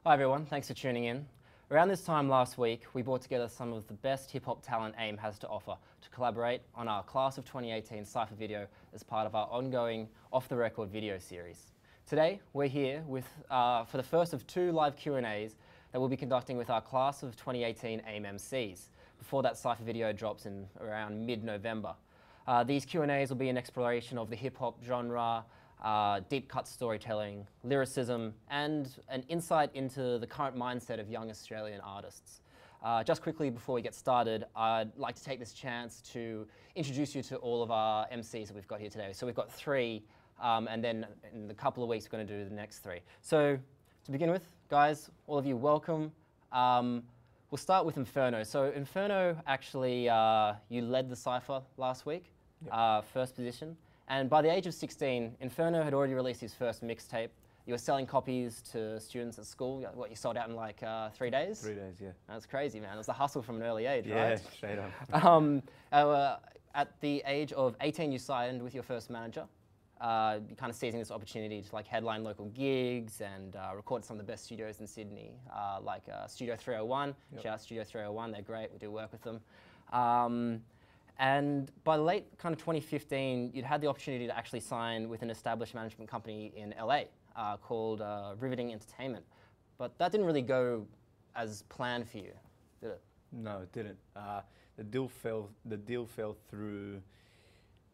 Hi everyone, thanks for tuning in. Around this time last week, we brought together some of the best hip-hop talent AIM has to offer to collaborate on our Class of 2018 Cypher video as part of our ongoing off-the-record video series. Today, we're here with, for the first of two live Q&As that we'll be conducting with our Class of 2018 AIM MCs, before that Cypher video drops in around mid-November. These Q&As will be an exploration of the hip-hop genre, deep cut storytelling, lyricism, and an insight into the current mindset of young Australian artists. Just quickly before we get started, I'd like to take this chance to introduce you to all of our MCs that we've got here today. So we've got three, and then in a couple of weeks we're going to do the next three. So to begin with, guys, all of you, welcome. We'll start with Inferno. So Inferno, actually, you led the Cypher last week, yep. First position. And by the age of 16, Inferno had already released his first mixtape. You were selling copies to students at school. What, you sold out in like 3 days? 3 days, yeah. That's crazy, man. It was a hustle from an early age, yeah, right? Yeah, straight up. At the age of 18, you signed with your first manager. You kind of seizing this opportunity to like headline local gigs and record some of the best studios in Sydney, like Studio 301. Yep. Shout out Studio 301, they're great. We do work with them. And by late kind of 2015, you'd had the opportunity to actually sign with an established management company in LA called Riveting Entertainment. But that didn't really go as planned for you, did it? No, it didn't. The deal fell through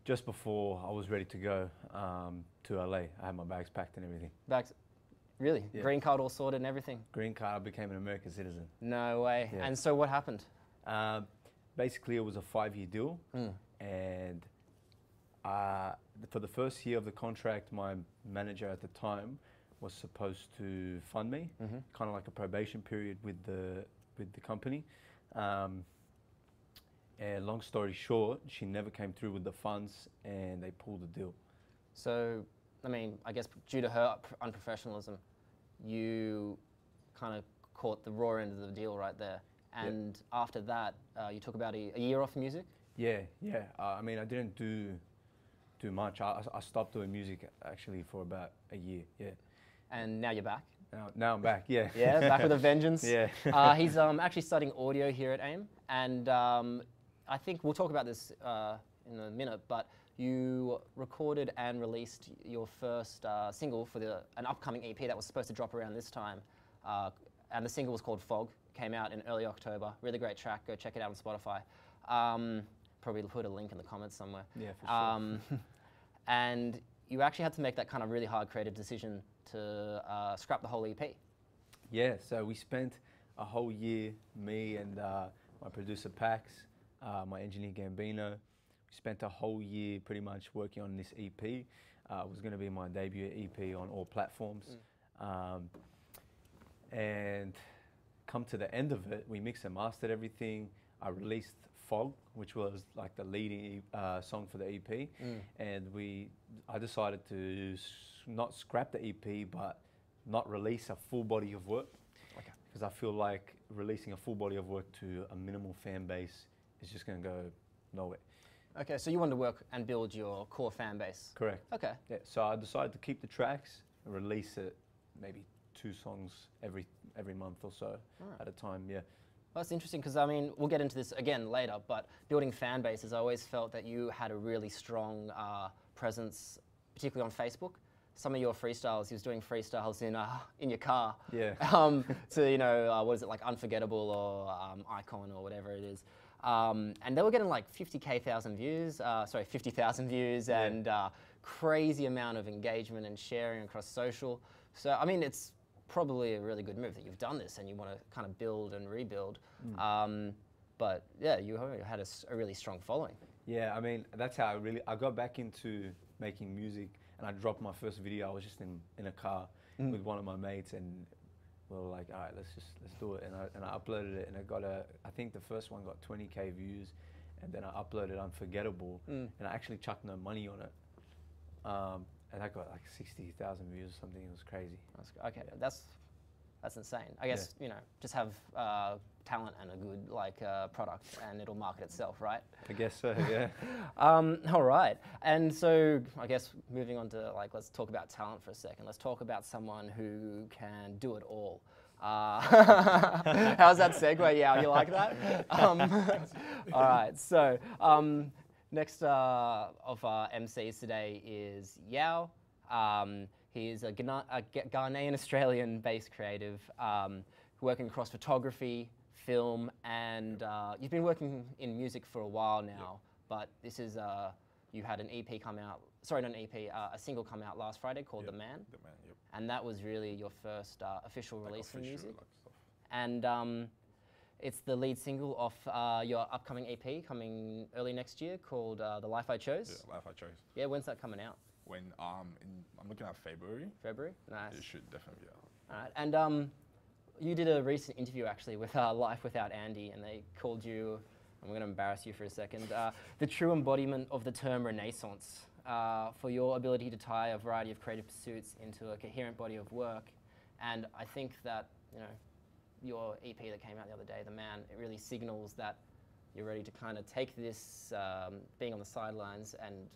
just before I was ready to go to LA. I had my bags packed and everything. Bags? Really? Yeah. Green card all sorted and everything? Green card, I became an American citizen. No way. Yeah. And so what happened? Basically, it was a 5-year deal, and for the first year of the contract, my manager at the time was supposed to fund me, kind of like a probation period with the company. And long story short, she never came through with the funds, and they pulled the deal. So, I mean, I guess due to her unprofessionalism, you kind of caught the raw end of the deal right there. And yep. After that, you took about a year off music? Yeah. I mean, I didn't do much. I stopped doing music actually for about a year, yeah. And now you're back? Now I'm back, yeah. Yeah, back with a vengeance. Yeah. He's actually studying audio here at AIM, and I think we'll talk about this in a minute, but you recorded and released your first single for an upcoming EP that was supposed to drop around this time, and the single was called Fog. Came out in early October. Really great track. Go check it out on Spotify. Probably put a link in the comments somewhere. Yeah, for sure. And you actually had to make that kind of really hard creative decision to scrap the whole EP. Yeah, so we spent a whole year, me and my producer Pax, my engineer Gambino, we spent a whole year pretty much working on this EP. It was going to be my debut EP on all platforms. And come to the end of it, we mixed and mastered everything. I released Fog, which was like the leading song for the EP, and I decided to not scrap the EP, but not release a full body of work, because I feel like releasing a full body of work to a minimal fan base is just going to go nowhere. Okay, so you wanted to work and build your core fan base. Correct. Okay. Yeah, so I decided to keep the tracks and release it maybe 2 songs every month or so at a time, yeah. Well, that's interesting because, I mean, we'll get into this again later, but building fan bases, I always felt that you had a really strong presence, particularly on Facebook. Some of your freestyles, he was doing freestyles in your car. Yeah. To, you know, what is it, like Unforgettable or Icon or whatever it is. And they were getting like 50,000 views, yeah. And crazy amount of engagement and sharing across social. So, I mean, it's probably a really good move that you've done this and you want to kind of build and rebuild. But yeah, you had a really strong following. Yeah, I mean, that's how I got back into making music, and I dropped my first video. I was just in a car with one of my mates, and we were like, all right, let's do it. And I uploaded it, and I think the first one got 20K views, and then I uploaded Unforgettable, and I actually chucked no money on it. And I got like 60,000 views or something. It was crazy. Okay, that's insane. I guess, you know, just have talent and a good product, and it'll market itself, right? I guess so, yeah. All right. And so I guess moving on to let's talk about talent for a second. Let's talk about someone who can do it all. How's that segue? Yeah, you like that? All right, so next of our MCs today is Yao. He is a Ghanaian Australian-based creative working across photography, film, and you've been working in music for a while now, but this is, you had an EP come out, sorry, not an EP, a single come out last Friday called The Man. The Man, yep. And that was really your first official release for music. Stuff. And it's the lead single of your upcoming EP coming early next year called The Life I Chose. Yeah, Life I Chose. Yeah, when's that coming out? When I'm looking at February. February? Nice. It should definitely be out. All right, and you did a recent interview actually with Life Without Andy, and they called you, I'm going to embarrass you for a second, the true embodiment of the term Renaissance for your ability to tie a variety of creative pursuits into a coherent body of work. And I think that, you know, your EP that came out the other day, The Man, it really signals that you're ready to kind of take this, being on the sidelines and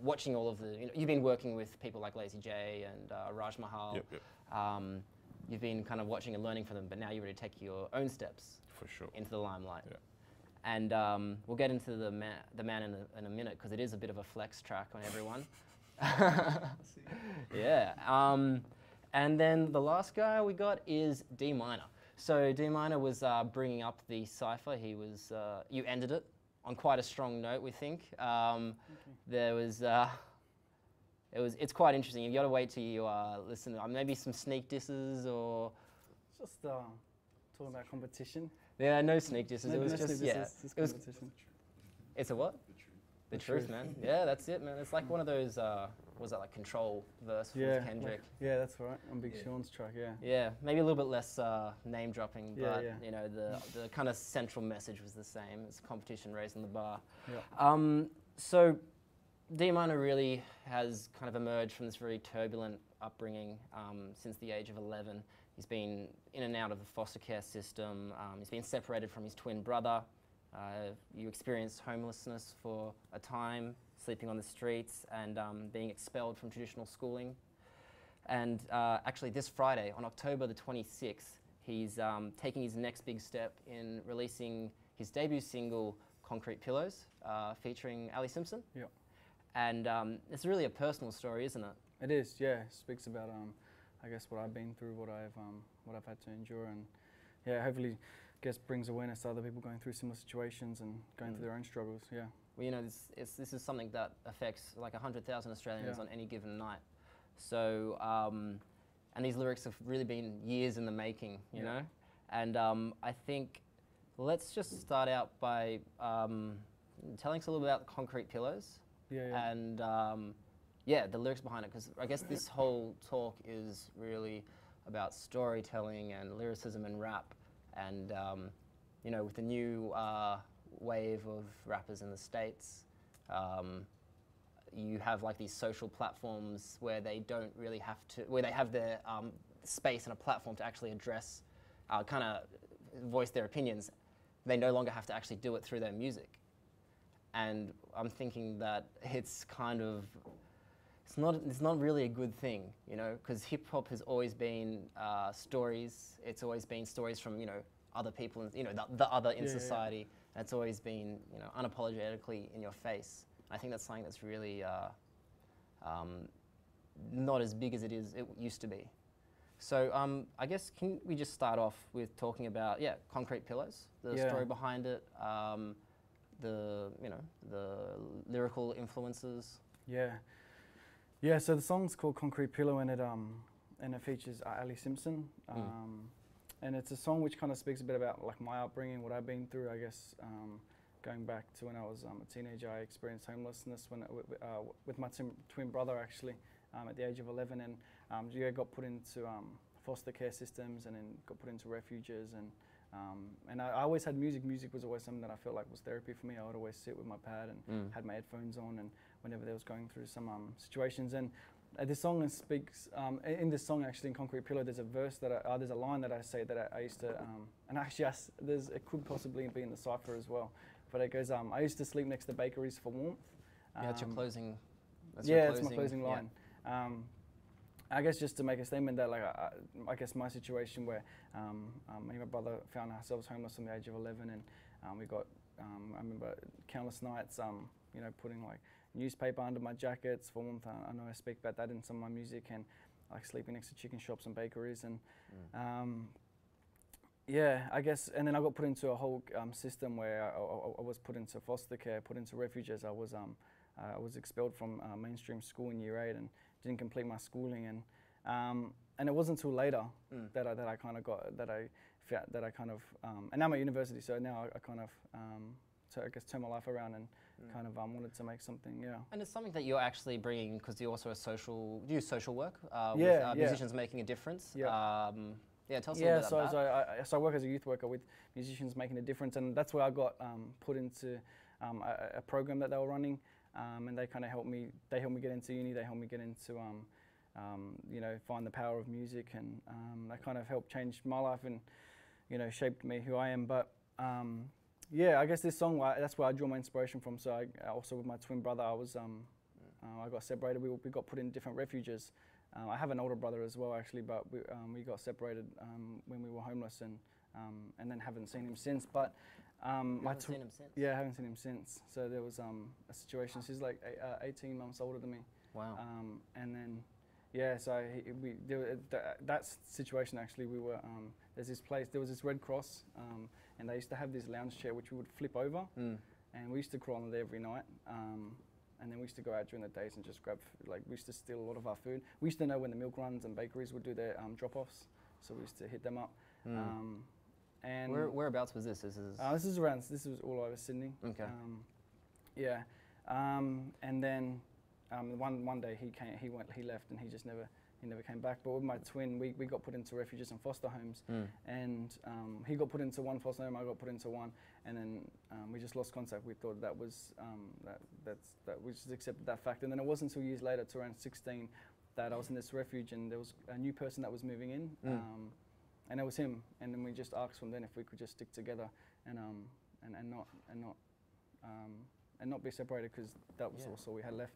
watching all of the, you know, you've been working with people like Lazy J and Raj Mahal. Yep, yep. You've been kind of watching and learning from them, but now you're ready to take your own steps For sure. into the limelight. Yeah. And we'll get into the man in a minute, because it is a bit of a flex track on everyone. Yeah. And then the last guy we got is D.Minor. So D.Minor was bringing up the Cypher. He was, you ended it on quite a strong note, we think. There was, it's quite interesting. You've got to wait till you listen to maybe some sneak disses or... Just talking about competition. Yeah, no sneak disses. It was just, yeah. Just It was, competition. it's a what? The truth, man. Yeah, that's it, man. It's like one of those, what was that, like Control verse with Kendrick? Yeah, that's right. On Big Sean's track, yeah. Yeah, maybe a little bit less name dropping, but Yeah. you know, the kind of central message was the same. It's competition raising the bar. Yeah. So D.Minor really has kind of emerged from this very turbulent upbringing since the age of 11. He's been in and out of the foster care system. He's been separated from his twin brother. You experienced homelessness for a time, sleeping on the streets and being expelled from traditional schooling. And actually this Friday, on October the 26th, he's taking his next big step in releasing his debut single, Concrete Pillows, featuring Ali Simpson. Yeah. And it's really a personal story, isn't it? It is, yeah. It speaks about, I guess, what I've been through, what I've had to endure, and yeah, hopefully, I guess, brings awareness to other people going through similar situations and going through their own struggles. Yeah. Well, you know, this is something that affects like 100,000 Australians on any given night. So, and these lyrics have really been years in the making, you know. And I think let's just start out by telling us a little bit about Concrete Pillows. Yeah. And yeah, the lyrics behind it, because I guess this whole talk is really about storytelling and lyricism and rap, and you know, with the new wave of rappers in the States, you have like these social platforms where they don't really have to, where they have their space and a platform to actually address, kind of voice their opinions. They no longer have to actually do it through their music. And I'm thinking that it's kind of, it's not really a good thing, you know, because hip hop has always been stories. It's always been stories from, you know, other people, you know, the other in society. And it's always been, you know, unapologetically in your face. I think that's something that's really not as big as it used to be. So I guess can we just start off with talking about Concrete Pillows, the story behind it, the lyrical influences. Yeah, so the song's called Concrete Pillow, and it features Ali Simpson. And it's a song which kind of speaks a bit about like my upbringing, what I've been through. I guess going back to when I was a teenager, I experienced homelessness with my twin brother actually at the age of 11, and got put into foster care systems, and then got put into refuges, and I always had music. Music was always something that I felt like was therapy for me. I would always sit with my pad and had my headphones on, and whenever they was going through some situations. And this song speaks, in this song actually, in Concrete Pillow, there's a verse that there's a line that I say that I used to, and actually it could possibly be in the Cypher as well, but it goes, I used to sleep next to bakeries for warmth. That's your closing. It's my closing line. I guess just to make a statement that like I guess my situation where me and my brother found ourselves homeless from the age of 11, and we got I remember countless nights you know, putting like newspaper under my jackets. For one thing, I know I speak about that in some of my music, and like sleeping next to chicken shops and bakeries, and yeah, I guess, and then I got put into a whole system where I was put into foster care, put into refuges. I was expelled from mainstream school in year 8 and didn't complete my schooling, and it wasn't until later that I kind of got that I kind of and now I'm at university, so now I kind of so I guess turn my life around and kind of wanted to make something, yeah. And it's something that you're actually bringing, because you're also you do social work yeah, with musicians making a difference. Yeah. Yeah, tell us a little bit about that. So I work as a youth worker with musicians making a difference, and that's where I got put into a program that they were running, and they kind of helped me. They helped me get into uni. They helped me get into you know, find the power of music, and that kind of helped change my life and, you know, shaped me who I am. But yeah, I guess this song, that's where I draw my inspiration from. So I also with my twin brother, I got separated. We got put in different refuges. I have an older brother as well, actually, but we got separated when we were homeless, and then haven't seen him since. But Haven't seen him since? yeah, I haven't seen him since. So there was a situation. She's like 18 months older than me. Wow. And then yeah, so that situation actually, we were there was this Red Cross, and they used to have this lounge chair which we would flip over, and we used to crawl on there every night. And then we used to go out during the days and just grab, like, we used to steal a lot of our food. We used to know when the milk runs and bakeries would do their drop-offs, so we used to hit them up. And whereabouts was this? This is this was all over Sydney. Okay. Yeah, and then one day he left, and he never came back. But with my twin, we got put into refuges and foster homes, and he got put into one foster home, I got put into one, and then we just lost contact. We thought that was that we just accepted that fact, and then it wasn't until years later, to around 16, that I was in this refuge, and there was a new person that was moving in, and it was him, and then we just asked from then if we could just stick together and not be separated, because that was also all we had left.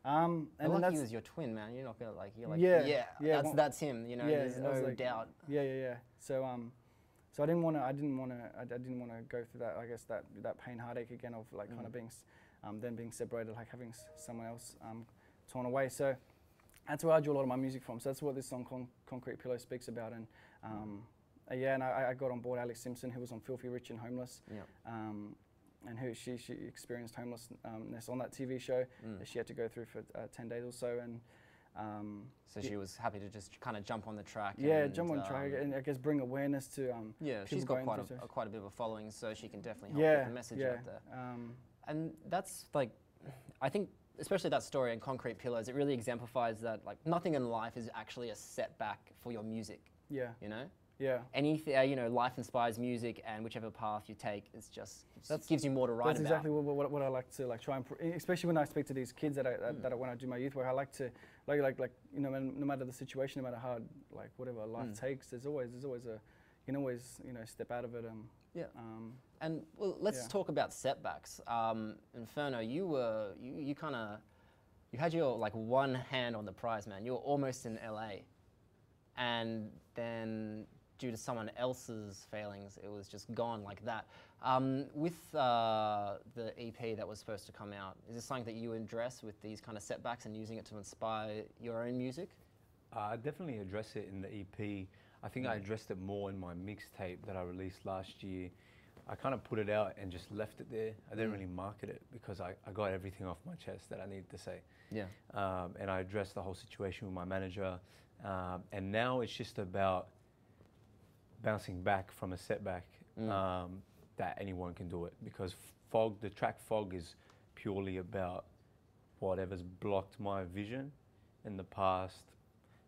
And then then he was your twin, man. You're not gonna you're like, yeah, that's him. You know, yeah, there's no doubt. Yeah. So so I didn't want to go through that. I guess that pain, heartache again of like kind of being then being separated, like having someone else torn away. So that's where I draw a lot of my music from. So that's what this song Concrete Pillow speaks about. And yeah, and I got on board Alex Simpson, who was on Filthy Rich and Homeless. Yeah. And who she experienced homelessness on that TV show that she had to go through for 10 days or so, and so she was happy to just kind of jump on the track. Yeah, jump on the track, and I guess bring awareness to yeah, she's got quite a bit of a following, so she can definitely help get the message out there. And that's like, I think especially that story in Concrete Pillows, it really exemplifies that like nothing in life is actually a setback for your music. Yeah, you know. Yeah. Anything, you know, life inspires music, and whichever path you take, that gives you more to write about. That's exactly what I like to like try and, especially when I speak to these kids that when I do my youth work, I like to like you know, no matter the situation, no matter how like whatever life takes, there's always you can always, you know, step out of it. Yeah. And well, let's talk about setbacks. Inferno, you kind of had your like one hand on the prize, man. You were almost in LA, and then, due to someone else's failings, it was just gone like that. With the EP that was supposed to come out, is this something that you address with these kind of setbacks and using it to inspire your own music? I definitely address it in the EP. I think I addressed it more in my mixtape that I released last year. I kind of put it out and just left it there. I didn't really market it because I got everything off my chest that I needed to say. Yeah. And I addressed the whole situation with my manager. And now it's just about bouncing back from a setback, that anyone can do it, because the track Fog is purely about whatever's blocked my vision in the past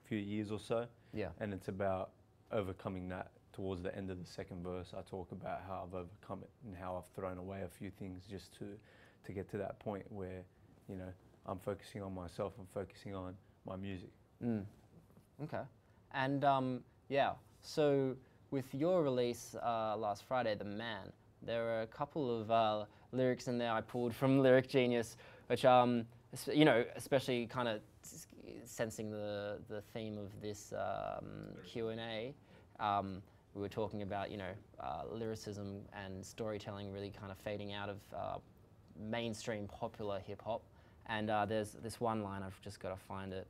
few years or so. Yeah. And it's about overcoming that. Towards the end of the second verse, I talk about how I've overcome it and how I've thrown away a few things just to get to that point where, you know, I'm focusing on myself, I'm focusing on my music. Okay. And yeah, so with your release last Friday, The Man, there are a couple of lyrics in there I pulled from Lyric Genius, which, you know, especially kind of sensing the theme of this Q&A, we were talking about, you know, lyricism and storytelling really kind of fading out of mainstream popular hip hop. And there's this one line, I've just got to find it.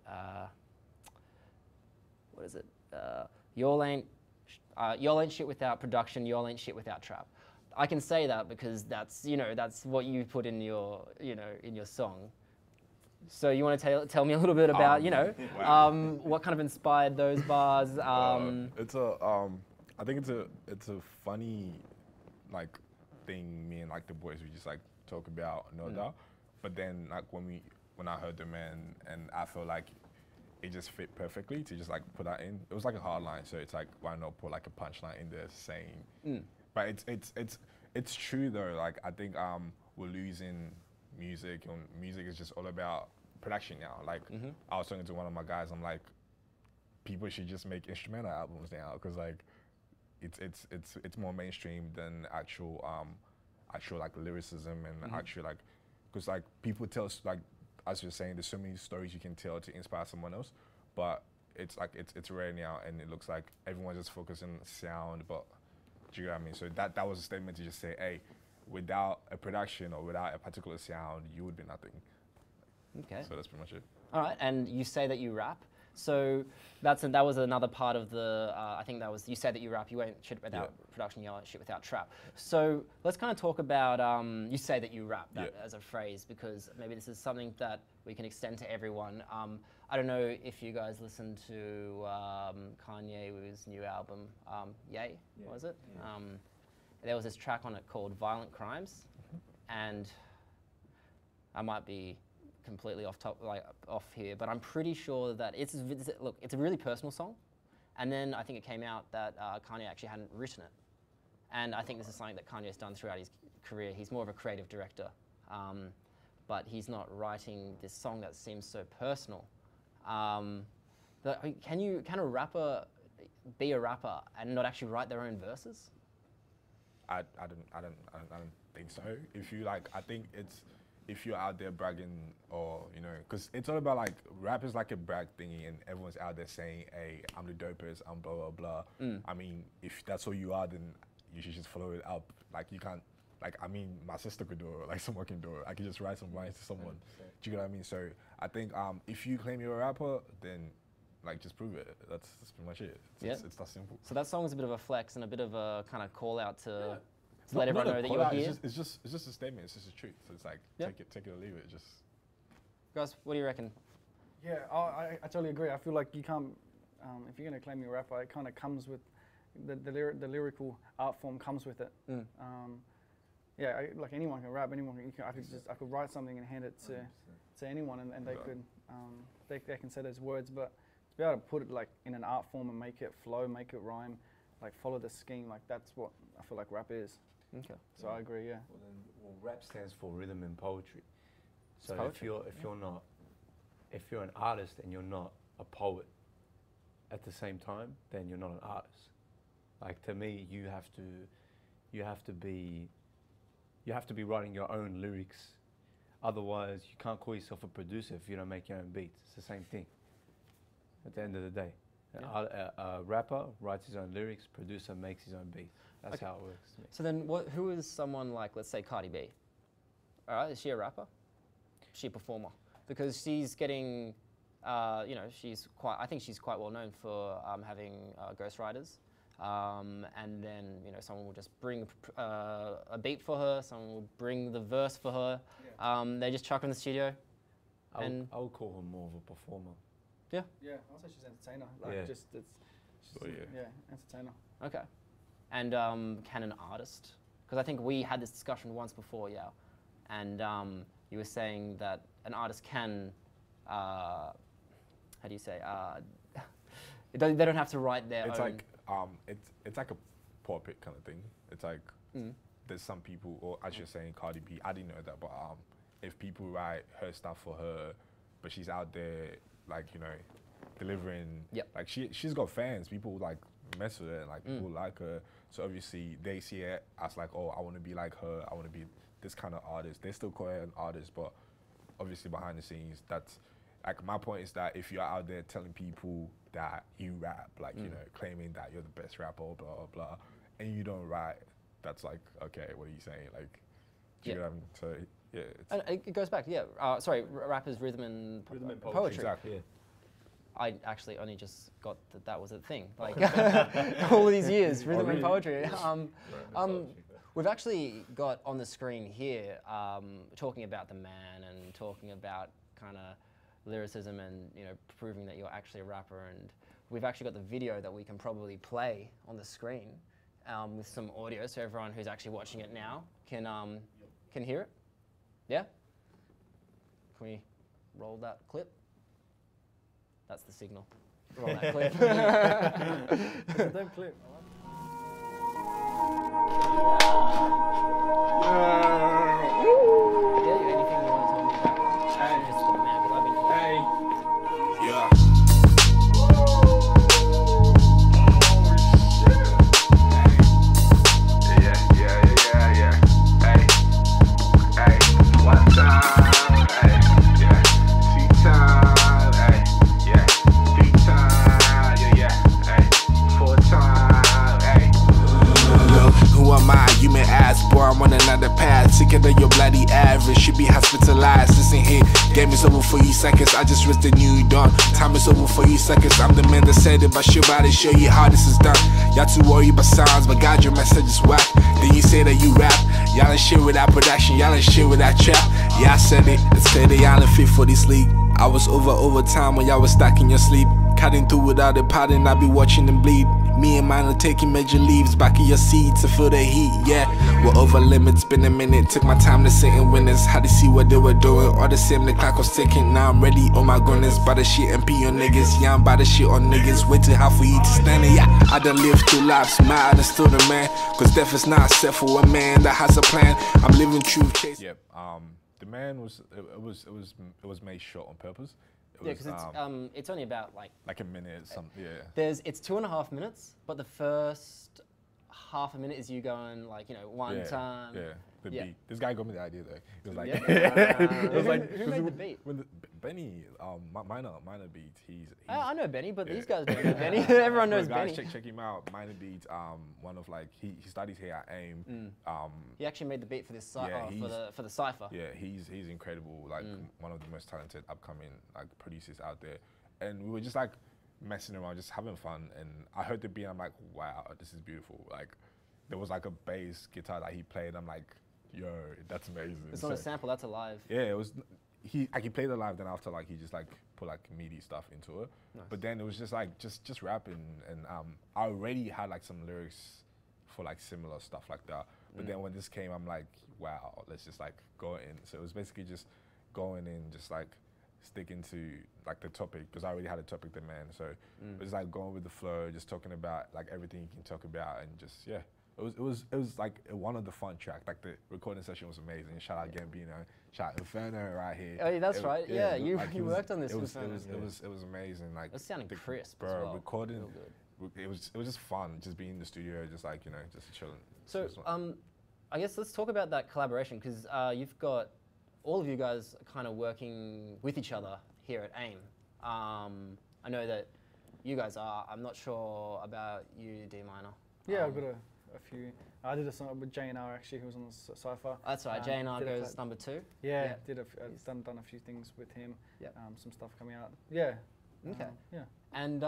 What is it? Y'all ain't shit without production, y'all ain't shit without trap. I can say that because that's, you know, that's what you put in your, you know, in your song. So you want to tell me a little bit about, you know, what kind of inspired those bars? It's a, I think it's a funny, like, thing me and like the boys we just like talk about, no doubt. But then like when I heard them and I feel like it just fit perfectly to just like put that in. It was like a hard line, so it's like why not put like a punchline in there saying. But it's true though. Like I think we're losing music, and music is just all about production now. Like I was talking to one of my guys, I'm like, people should just make instrumental albums now because like it's more mainstream than actual like lyricism and actual like, because like people tell us, like as you're saying, there's so many stories you can tell to inspire someone else, but it's like it's rare now, and it looks like everyone's just focusing on sound. But do you know what I mean? So that was a statement to just say, hey, without a production or without a particular sound, you would be nothing. Okay. So that's pretty much it. All right, and you say that you rap. So that was another part of the, I think that was, you said that you rap, you ain't shit without production, you ain't shit without trap. So let's kind of talk about, you say that you rap, that as a phrase, because maybe this is something that we can extend to everyone. I don't know if you guys listened to Kanye with his new album, Yay, what was it? Yeah. There was this track on it called Violent Crimes, and I might be completely off here, but I'm pretty sure that it's a really personal song, and then I think it came out that Kanye actually hadn't written it, and I think this is something that Kanye's done throughout his career. He's more of a creative director, but he's not writing this song that seems so personal. Can a rapper be a rapper and not actually write their own verses? I don't think so. If you like, I think it's, if you're out there bragging, or you know, because it's all about like, rap is like a brag thingy, and everyone's out there saying, hey, I'm the dopest, I'm blah blah blah. I mean, if that's who you are, then you should just follow it up. Like you can't, like, I mean, my sister could do it, like someone can do it. I can just write some lines to someone. Do you get what I mean? So I think if you claim you're a rapper, then like just prove it. That's pretty much it. It's that simple. So that song is a bit of a flex and a bit of a kind of call out to let everyone know that you're here. It's just a statement. It's just the truth. So it's like take it or leave it. Just guys, what do you reckon? Yeah, I totally agree. I feel like you can't, if you're going to claim you're a rapper, it kind of comes with the lyrical art form comes with it. Yeah, like anyone can rap. I could write something and hand it to anyone, and they could they can say those words, but to be able to put it like in an art form and make it flow, make it rhyme, like follow the scheme, like that's what I feel like rap is. Okay. So I agree. Yeah. Well, rap stands for rhythm and poetry. So if you're an artist and you're not a poet at the same time, then you're not an artist. Like to me, you have to be writing your own lyrics. Otherwise, you can't call yourself a producer if you don't make your own beats. It's the same thing. At the end of the day, a rapper writes his own lyrics, producer makes his own beats. That's how it works. So then, who is someone like, let's say, Cardi B? All right, is she a rapper? Is she a performer? Because she's getting, you know, I think she's quite well known for having ghostwriters. And then, you know, someone will just bring a beat for her, someone will bring the verse for her. They just chuck her in the studio. I would call her more of a performer. Yeah? Yeah, I'll say she's an entertainer. Like entertainer. Okay. And can an artist, because I think we had this discussion once before, and you were saying that an artist can, how do you say, they don't have to write their own. It's like a pulpit kind of thing. It's like there's some people, or as you're saying, Cardi B, I didn't know that, but if people write her stuff for her, but she's out there, like, you know, delivering, like she's got fans, people like mess with her, and like people like her, so obviously they see it as like, oh, I want to be like her, I want to be this kind of artist. They still call her an artist, but obviously behind the scenes, like my point is that if you're out there telling people that you rap, like you know, claiming that you're the best rapper, blah blah blah, and you don't write, that's like, okay, what are you saying? Like, do you know what I mean? So yeah, and it goes back. Yeah, sorry, rappers, rhythm and poetry. Exactly. Yeah. I actually only just got that was a thing. Like all these years, rhythm and poetry. We've actually got on the screen here talking about the man and talking about kind of lyricism and proving that you're actually a rapper. And we've actually got the video that we can probably play on the screen with some audio, so everyone who's actually watching it now can hear it. Yeah. Can we roll that clip? That's the signal. Roll that clip. It's a dope clip. Yeah, anything you want to tell me about just the man? Because I've been Yeah. Sicker than your bloody average, should be hospitalized. Listen here, game is over for you seconds. I just risked a new dawn. Time is over for you seconds. I'm the man that said it, but show body show you how this is done. Y'all too worried about sounds, but God, your message is whack. Then you say that you rap. Y'all ain't shit without production, y'all ain't shit without trap. Yeah, I said it, it's clear that y'all ain't fit for this league. I was over time when y'all was stuck in your sleep. Cutting through without a pattern, I be watching them bleed. Me and mine are taking major leaves, back of your seat to feel the heat, yeah. We're over limits, been a minute, took my time to sit and witness. Had to see what they were doing, all the same, the clock was ticking. Now I'm ready, oh my goodness, by the shit and pee on niggas. Yeah, I'm by the shit on niggas, way too hard for you to stand it, yeah. I done lived 2 lives, mad and still the man. Cause death is not set for a man that has a plan. I'm living truth, chasing. Yep. The man was it was made short on purpose. Yeah, because it's only about like a minute, something. Yeah. It's 2.5 minutes, but the first half a minute is you going one time. Yeah. The beat. This guy got me the idea though. He was like, it was like, who made the beat? Benny, Minor beats. I know Benny, but these guys don't know Benny. Everyone knows guys, Benny. Check him out. Minor beats. One of he studies here at AIM. He actually made the beat for this for the Cypher. Yeah, he's incredible. Like one of the most talented upcoming producers out there. And we were just messing around, just having fun. And I heard the beat. I'm like, wow, this is beautiful. There was a bass guitar that he played. I'm like, yo, that's amazing. It's not a sample, that's a live. Yeah, it was. He played it live. Then after he just put MIDI stuff into it. Nice. But then it was just rapping, and I already had some lyrics for similar stuff like that. But then when this came, I'm like, wow, let's just go in. So it was basically just going in, just sticking to the topic, because I already had a topic in mind. So it was going with the flow, just talking about everything you can talk about, and just yeah. It was one of the fun tracks. The recording session was amazing. Shout out Gambino, shout out Inferno right here. Oh, yeah, that's right. Yeah, you worked on this. It was amazing. It sounded crisp, bro. As well. Recording, it was just fun, just being in the studio, just just chilling. So I guess let's talk about that collaboration, because you've got all of you guys kind of working with each other here at AIM. I know that you guys are. I'm not sure about you, D.Minor. Yeah, I've got a few. I did a song with J&R actually, who was on the Cypher. That's right, J&R goes number 2. Yeah, done a few things with him. Yeah. Some stuff coming out. Yeah. Okay. Yeah. And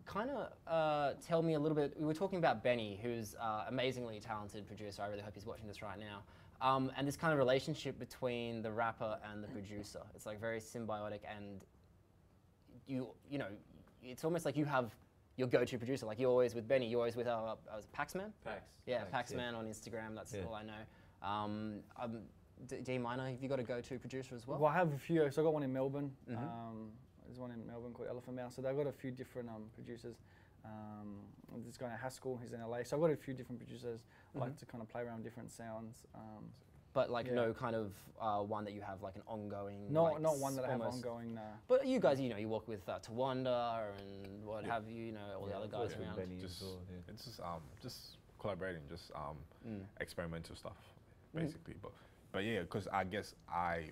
kind of tell me a little bit. We were talking about Benny, who's amazingly talented producer. I really hope he's watching this right now. And this kind of relationship between the rapper and the producer. It's very symbiotic, and you know, it's almost like you have your go-to producer. You're always with Benny, you're always with Paxman? Pax. Yeah, Paxman on Instagram, that's all I know. D.Minor, have you got a go-to producer as well? Well, I have a few. So I got one in Melbourne. There's one in Melbourne called Elephant Mouse. So they've got a few different producers. This guy in Haskell, he's in LA. So I've got a few different producers. I like to kind of play around different sounds. But no kind of one that you have an ongoing. Not one that I have ongoing. Nah. But you guys, you work with Tawanda and what have you, all the other guys around. It's just collaborating, just experimental stuff, basically. But yeah, because I guess I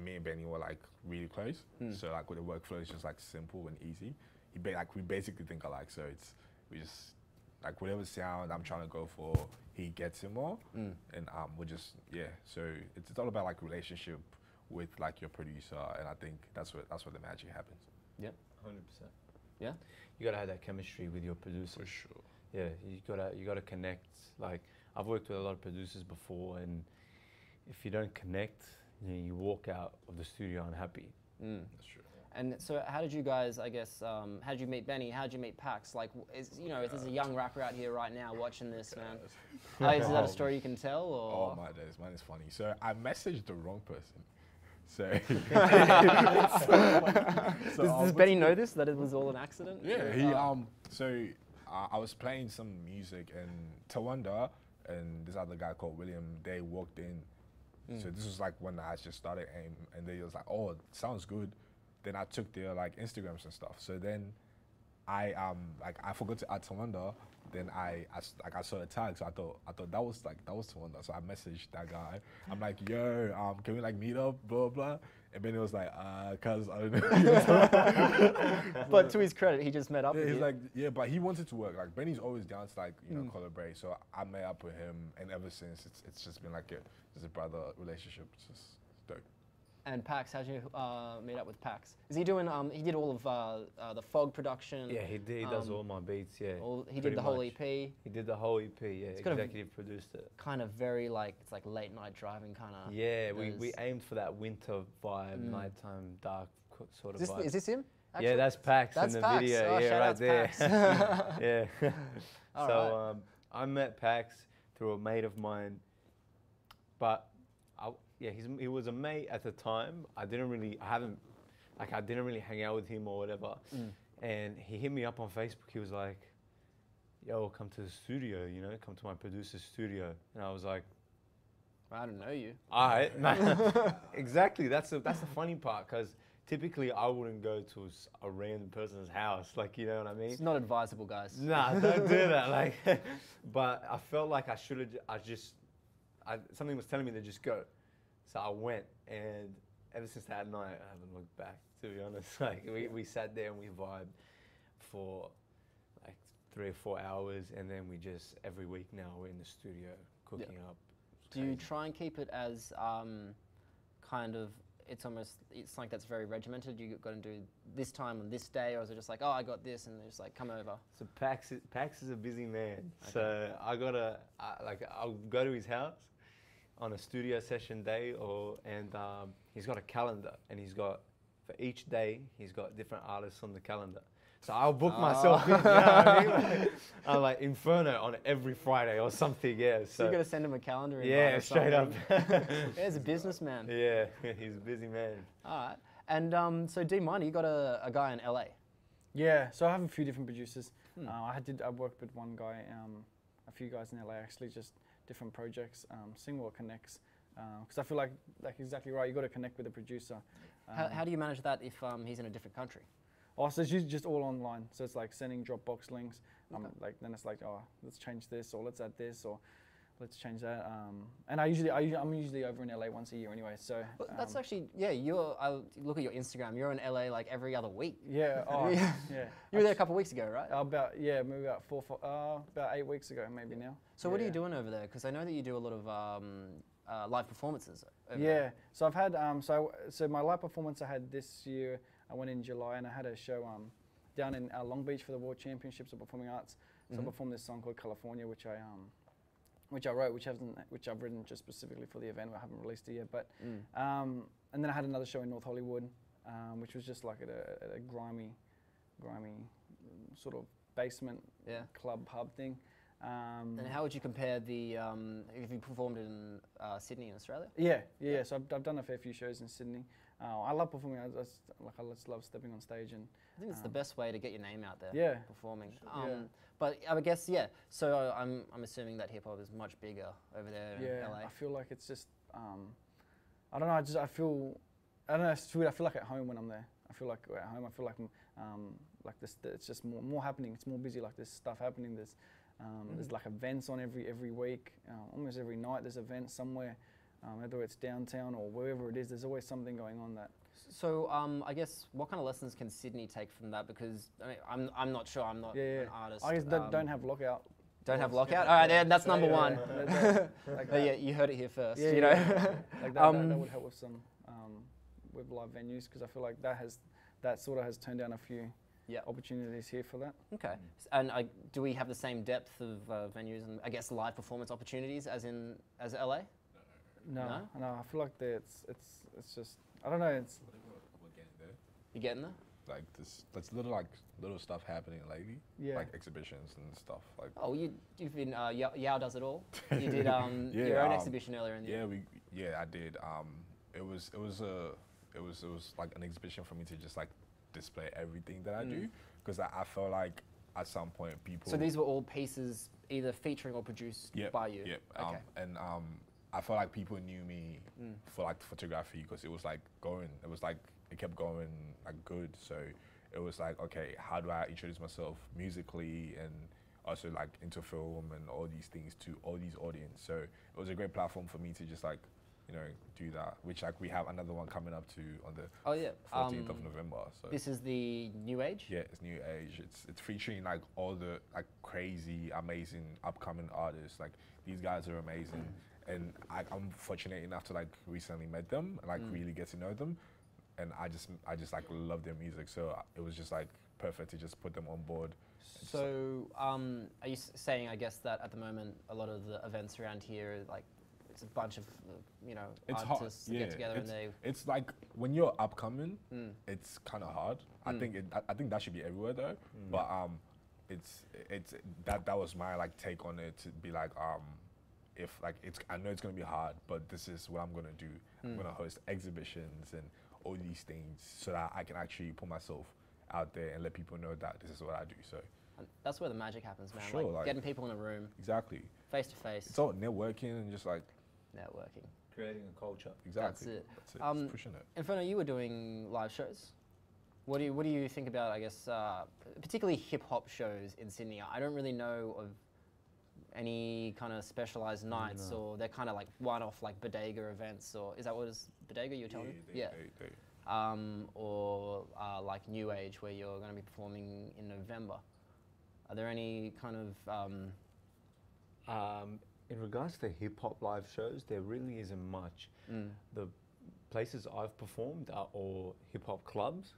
me and Benny were like really close. So like with the workflow, it's just like simple and easy. We basically think alike. So we just like whatever sound I'm trying to go for, he gets it more, and we're just So it's all about like relationship with like your producer, and I think that's where the magic happens. Yep. 100%. Yeah. You gotta have that chemistry with your producer. For sure. Yeah, you gotta connect. Like I've worked with a lot of producers before, and if you don't connect, you walk out of the studio unhappy. That's true. And so how did you guys, I guess, how did you meet Benny? How did you meet Pax? Like, if there's a young rapper out here right now watching this, man. Is that a story you can tell? Or? Oh my days, man, it's funny. So I messaged the wrong person. So, does Benny know this, that it was all an accident? Yeah, I was playing some music and Tawanda and this other guy called William, they walked in. So this was like when I just started AIM, and they was like, oh, it sounds good. Then I took their like Instagrams and stuff. So then I forgot to add Tawanda. Then I saw the tag, so I thought that was Tawanda. So I messaged that guy. I'm like, yo, can we like meet up, blah blah. And then it was like, cause I don't know. But to his credit, he just met up with you. He's like, yeah, but he wanted to work. Like Benny's always down to like collaborate. So I met up with him, and ever since it's just been like a brother relationship. It's just dope. And Pax, how'd you meet up with Pax? Is he doing? He did all of the Fog production. Yeah, he did. He does all my beats. Yeah. He did the whole EP. He did the whole EP. Yeah, executive produced it. Kind of very like it's like late night driving kind of. Yeah, we aimed for that winter vibe, nighttime dark sort of vibe. Is this him? Actually? Yeah, that's Pax in the Pax. video. Oh, yeah, right there. Yeah. All right. I met Pax through a mate of mine, but he was a mate at the time. I didn't really hang out with him or whatever. And he hit me up on Facebook. He was like, yo, come to the studio, come to my producer's studio. And I was like, I don't know you. All right. Exactly. That's the funny part, because typically I wouldn't go to a random person's house. Like, you know what I mean? It's not advisable, guys. Nah, don't do that. Like, but I felt like I should have, something was telling me to just go. So I went, and ever since that night, I haven't looked back, to be honest. Like, we sat there and we vibed for like 3 or 4 hours, and then we just, every week now, we're in the studio cooking up. Do you try and keep it as kind of, it's like that's very regimented, you got to do this time on this day, or is it just like, oh, I got this, and just like, come over? So Pax is a busy man. Okay. So I'll go to his house on a studio session day, and he's got a calendar, and for each day, he's got different artists on the calendar. So I'll book myself in, you know what I mean? Like, I'm like Inferno on every Friday or something, yeah. So you got to send him a calendar invite. Yeah, straight up. He's a businessman. Yeah, he's a busy man. All right. And so D.Minor, you got a guy in LA. Yeah, so I have a few different producers. I worked with one guy, a few guys in LA actually, just different projects, seeing what connects. Because I feel like exactly right, you got to connect with the producer. How do you manage that if he's in a different country? Oh, so it's usually just all online. So it's like sending Dropbox links. Then it's like, oh, let's change this, or let's add this, or let's change that. And I'm usually over in LA once a year anyway. So that's actually, yeah. I look at your Instagram. You're in LA like every other week. Yeah. Oh, yeah. You were there a couple of weeks ago, right? Maybe about 8 weeks ago, maybe now. So what are you doing over there? Because I know that you do a lot of live performances. So I've had so my live performance I had this year. I went in July, and I had a show down in Long Beach for the World Championships of Performing Arts. So I performed this song called California, which I wrote, which I've written just specifically for the event. I haven't released it yet, but and then I had another show in North Hollywood, which was just like at a grimy sort of basement club pub thing. And how would you compare if you performed in Sydney in Australia? Yeah. So I've done a fair few shows in Sydney. I love performing. I just love stepping on stage, and I think it's the best way to get your name out there. Yeah, performing. But I guess So I'm assuming that hip hop is much bigger over there in LA. I feel like it's just I don't know. I feel it's weird. I feel like at home when I'm there. I feel like at home. I feel like this. It's just more happening. It's more busy. Like there's stuff happening. There's like events on every week. Almost every night there's events somewhere. whether it's downtown or wherever it is. There's always something going on that. So I guess what kind of lessons can Sydney take from that? Because I mean, I'm not sure. I'm not an artist. I guess don't have lockout. Don't have lockout. All right, that's number one. Like Yeah, you heard it here first. Yeah, you know. Like that would help with some with live venues, because I feel like that sort of has turned down a few opportunities here for that. Okay. And do we have the same depth of venues and I guess live performance opportunities as LA? No. I feel like it's just, I don't know. It's We're getting there. You getting there? Like there's little stuff happening lately. Yeah. Like exhibitions and stuff. Like Oh, you've been Yao does it all. You did your own exhibition earlier in the year. I did. It was like an exhibition for me to just like display everything that I do, because I felt like at some point people. So these were all pieces either featuring or produced by you. Yep. Okay. And I felt like people knew me for like photography, because it was like going. It was like it kept going like good. So it was like, okay, how do I introduce myself musically and also like into film and all these things to all these audience. So it was a great platform for me to just like, you know, do that, which like we have another one coming up to on the 14th of November. So this is the New Age? Yeah, it's New Age. It's featuring like all the like crazy, amazing upcoming artists. Like these guys are amazing. And I'm fortunate enough to like recently met them and like really get to know them. And I just like love their music. So it was just like perfect to just put them on board. So are you saying, I guess, that at the moment a lot of the events around here are like, it's a bunch of, you know, artists that get together and they... It's like, when you're upcoming, it's kind of hard. I think that should be everywhere though. But it's that was my like take on it, to be like, if like I know it's gonna be hard, but this is what I'm gonna do. I'm gonna host exhibitions and all these things so that I can actually put myself out there and let people know that this is what I do. So and that's where the magic happens, man. Sure, like getting people in a room. Exactly. Face to face. It's all networking and just like networking. Creating a culture. Exactly. That's it. It's pushing it. Inferno, you were doing live shows. What do you think about, I guess, particularly hip hop shows in Sydney? I don't really know of any kind of specialized nights, or they're kind of like one-off like bodega events, or is that what is bodega you were telling me? They. Or like New Age, where you're going to be performing in November. Are there any kind of in regards to hip hop live shows, there really isn't much. The places I've performed are all hip hop clubs.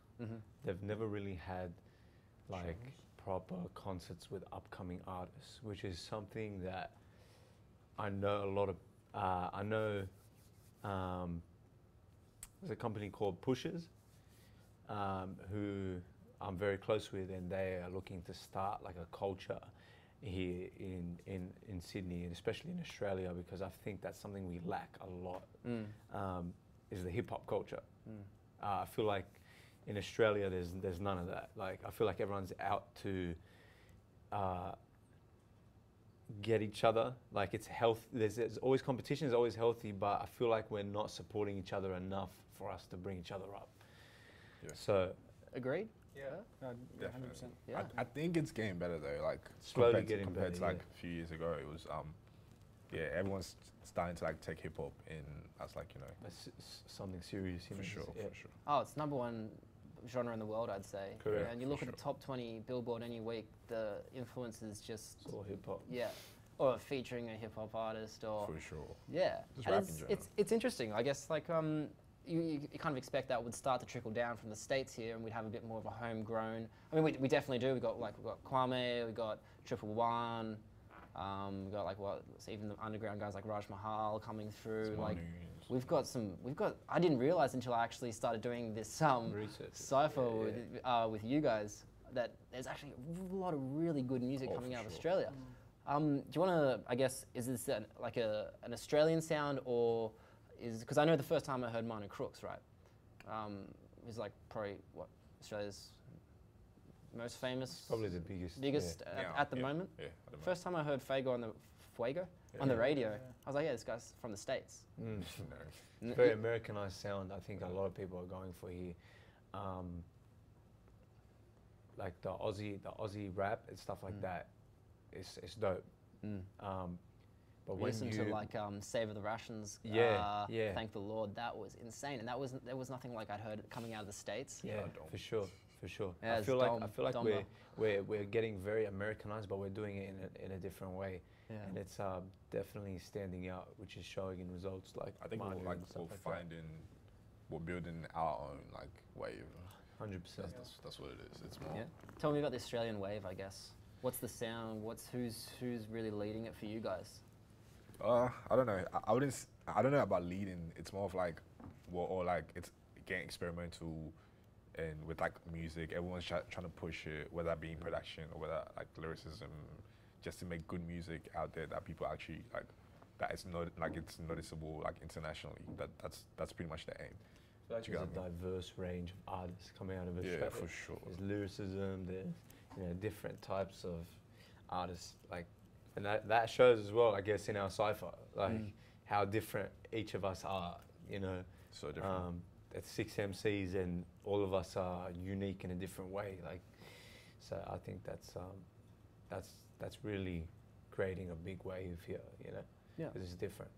They've never really had like proper concerts with upcoming artists, which is something that I know a lot of. I know there's a company called Pushers, who I'm very close with, and they are looking to start like a culture here in Sydney, and especially in Australia, because I think that's something we lack a lot, is the hip hop culture. I feel like in Australia there's none of that. Like I feel like everyone's out to get each other. Like it's health. There's always competition. Is always healthy, but I feel like we're not supporting each other enough for us to bring each other up. Yeah. So agreed? Yeah, Definitely. 100%. Yeah. I think it's getting better though. Like Slowly getting compared better, to like a few years ago, it was everyone's starting to like take hip hop in as like, you know, that's something serious. You for know, sure, yeah. for sure. Oh, it's #1 genre in the world, I'd say. Correct. And you look at the top 20 Billboard any week, the influence is just It's all hip hop. yeah, or featuring a hip hop artist, or For sure. yeah. Just And rap in general. it's interesting. I guess like you kind of expect that would start to trickle down from the States here, and we'd have a bit more of a homegrown. I mean, we definitely do. We've got Kwame, we've got 111, we've got like even the underground guys like Raj Mahal coming through. Like we've got. I didn't realize until I actually started doing this Cypher with you guys that there's actually a lot of really good music coming out of Australia. Do you want to? I guess is this an Australian sound, or because I know the first time I heard Minor Crooks, right? It was like probably Australia's most famous, Probably the biggest. at the moment. Yeah, at the moment. First time I heard Fuego on the radio, I was like, yeah, this guy's from the States. It's very Americanized sound. I think a lot of people are going for here. Like the Aussie rap and stuff like that. It's dope. But We listened to like Savor the Rations. Yeah, yeah. Thank the Lord. That was insane, and there was nothing like I'd heard coming out of the States. Yeah, for sure, for sure. Yeah, I feel like Domba. we're getting very Americanized, but we're doing it in a different way. Yeah. And it's definitely standing out, which is showing in results like I think we're Minor like and stuff we're like that. finding, we're building our own like wave. 100%. That's what it is. It's more. Yeah. Tell me about the Australian wave, I guess. What's the sound? Who's really leading it for you guys? I don't know. I wouldn't. I don't know about leading. It's more of like, well, or like it's getting experimental, and with like music, everyone's trying to push it, whether that be in production or whether like lyricism, just to make good music out there that people actually like. That it's not like it's noticeable like internationally. That's pretty much the aim. So like Do you there's get a what I mean? diverse range of artists coming out of Australia. Yeah, for sure. There's lyricism, there's different types of artists, like, and that shows as well, I guess, in our Cypher, like how different each of us are, So different. It's 6 MCs and all of us are unique in a different way, like, so I think that's really creating a big wave here, Yeah. because it's different.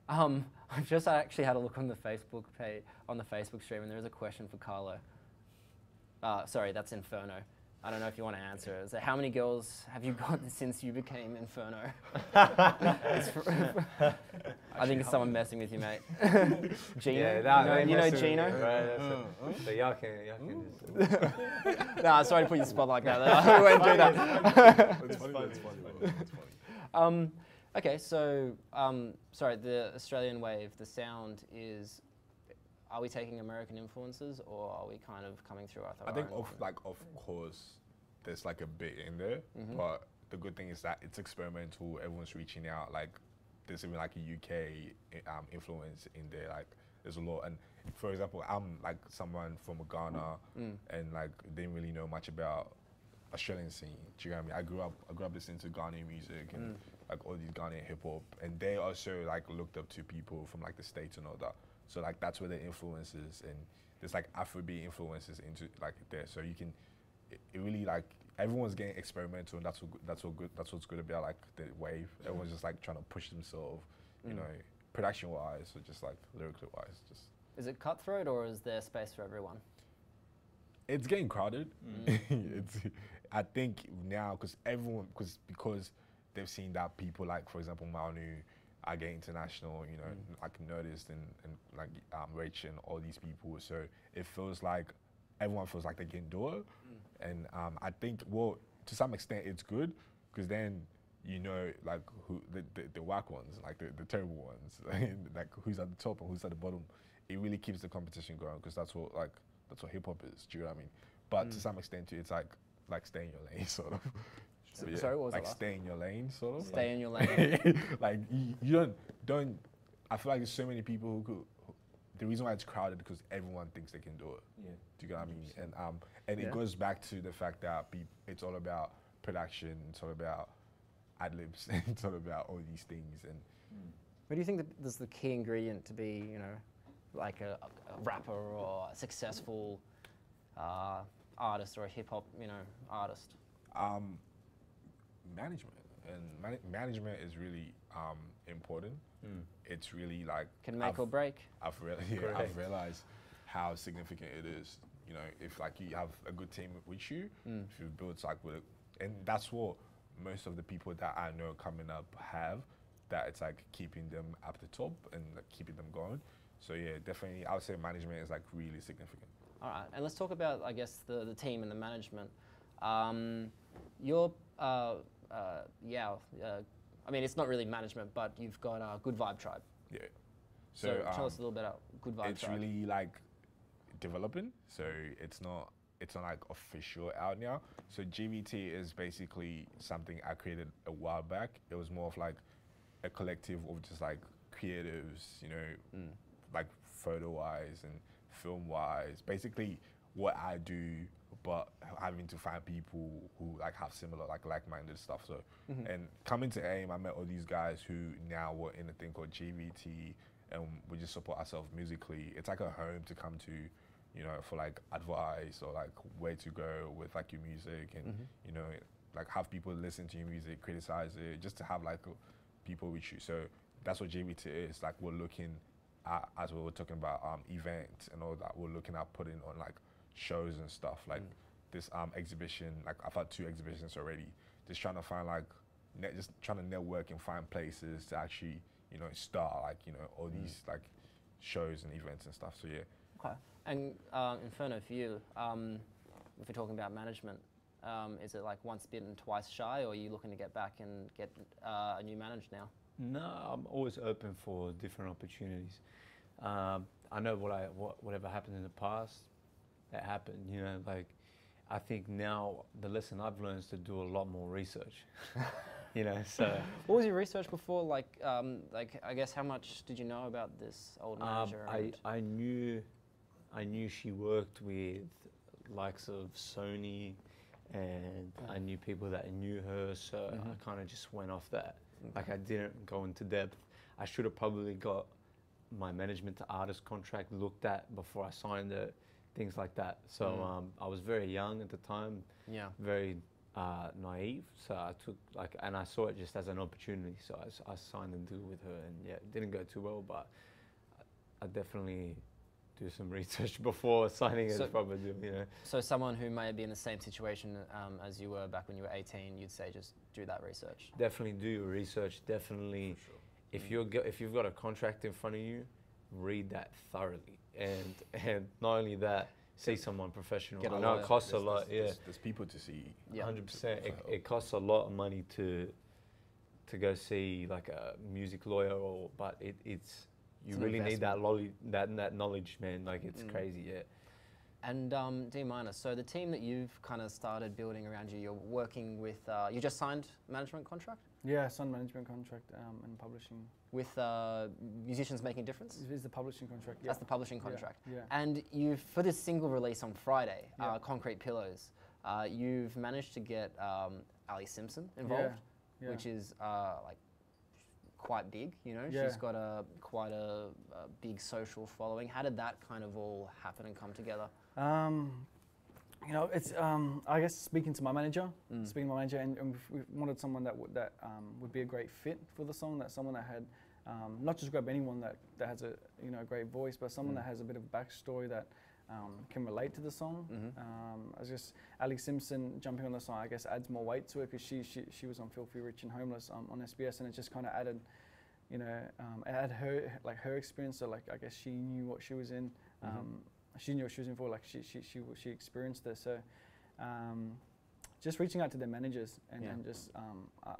I've just actually had a look on the Facebook page, on the Facebook stream, and there is a question for Carlo. Sorry, that's Inferno. I don't know if you want to answer it. So how many girls have you got since you became Inferno? I think it's someone messing with you, mate. Gino? Yeah, you know Gino? Right, so y'all can just... Nah, sorry to put you on the spot like that. I won't do that. It's funny. It's funny. Okay, so, sorry, the Australian wave, the sound is, are we taking American influences or are we kind of coming through our I think own? of course there's like a bit in there, but the good thing is that it's experimental. Everyone's reaching out. Like there's even like a UK influence in there. Like there's a lot. And for example, I'm like someone from Ghana, and like didn't really know much about Australian scene. Do you know what I mean? I grew up listening to Ghanaian music and like all these Ghanaian hip hop, and they also like looked up to people from like the States and all that. So like that's where the influences, and there's like Afrobeat influences into like there. So you can, it really like everyone's getting experimental, and that's what's good about like the wave. Everyone's just like trying to push themselves, production wise or just like lyrically wise. Just Is it cutthroat or is there space for everyone? it's getting crowded. I think now because they've seen that people like, for example, Manu are getting international, like noticed and like Rich and all these people. So it feels like everyone feels like they can do it. And I think, well, to some extent it's good because then like who the whack ones, like the terrible ones, like who's at the top and who's at the bottom. It really keeps the competition going because that's what hip hop is. Do you know what I mean? But to some extent too, it's like stay in your lane, sort of. So, yeah, Sorry, what was like that last? stay in your lane, sort of. Stay in your lane. Like you don't. I feel like there's so many people who could. The reason why it's crowded because everyone thinks they can do it. Yeah. Do you get what I mean? And it goes back to the fact that it's all about production. It's all about ad libs. It's all about all these things. And What do you think is the key ingredient to be, like a rapper or a successful artist or a hip hop, artist? management, and management is really important. It's really like Can make or break. I've realized how significant it is. If like you have a good team with you, if you build like and that's what most of the people that I know coming up have. That it's like keeping them at the top and like keeping them going. So yeah, definitely, I would say management is like really significant. All right, and let's talk about, I guess, the team and the management. I mean, it's not really management, but you've got a Good Vibe Tribe. Yeah. So tell us a little bit about Good Vibe Tribe. It's really like developing. So it's not like official out now. So GVT is basically something I created a while back. It was more of like a collective of just like creatives, like photo-wise and film-wise. Basically what I do, but having to find people who like have similar like-minded stuff. So and coming to AIM, I met all these guys who now were in a thing called GVT, and we just support ourselves musically. It's like a home to come to, for like advice or like where to go with like your music, and like have people listen to your music, criticize it, just to have like people we choose. So that's what JBT is. Like we're looking at, as we were talking about events and all that, we're looking at putting on like shows and stuff. Like this exhibition, like I've had 2 exhibitions already. Just trying to find like, just trying to network and find places to actually, you know, start like, you know, all these like shows and events and stuff. So yeah. Okay. And Inferno, for you, if we're talking about management, is it like once bitten, twice shy, or are you looking to get back and get a new manager now? No, I'm always open for different opportunities. I know whatever happened in the past, that happened, you know, like, I think now the lesson I've learned is to do a lot more research, you know, so. What was your research before? Like, I guess how much did you know about this old manager? I knew she worked with likes of Sony, and I knew people that knew her, so I kind of just went off that. Like I didn't go into depth. I should have probably got my management to artist contract looked at before I signed it, things like that. So I was very young at the time, very naive. So I took and I saw it just as an opportunity. So I signed a deal with her, and yeah, it didn't go too well, but I definitely do some research before signing a proper deal, you know. So someone who may be in the same situation as you were back when you were 18, you'd say just do that research. Definitely do your research. Definitely, if you've got a contract in front of you, read that thoroughly, and not only that, see someone professional. I know it costs a lot. There's people to see. 100%. It costs a lot of money to go see like a music lawyer, but it's. You really need that knowledge, man. Like, it's crazy, yeah. And D.Minor, so the team that you've kind of started building around you, you're working with, you just signed management contract? Yeah, signed management contract and publishing. With Musicians Making a Difference? It is the publishing contract, yeah. That's the publishing contract. Yeah. And you've, for this single release on Friday, Concrete Pillows, you've managed to get Ali Simpson involved, which is like, quite big, you know. She's got quite a big social following. How did that kind of all happen and come together? You know, it's I guess speaking to my manager, and we wanted someone that would be a great fit for the song. That someone that had not just grab anyone that has a great voice, but someone that has a bit of backstory that can relate to the song. I just Ali Simpson jumping on the song, I guess, adds more weight to it because she was on Filthy Rich and Homeless on SBS, and it just kind of added, add her experience. So like I guess she knew what she was in. She knew what she was in for. Like she experienced this. So just reaching out to their managers and just